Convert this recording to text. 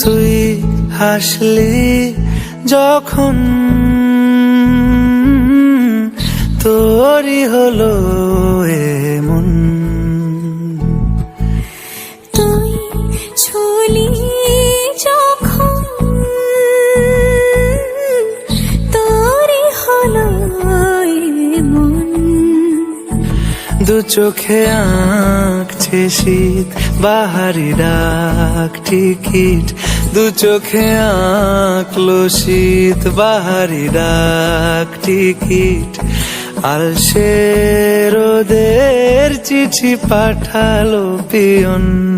তুই হাসলি যখন তোরই হলো এমন। তুই ছুলি যখন তোরই হলো এমন। দু চোখে আঁকছে শীত বাহারি ডাক টিকিট, দু চোখে আঁকলো শীত বাহারি ডাক টিকিট। আলসে রোদের চিঠি পাঠালো পিয়ন।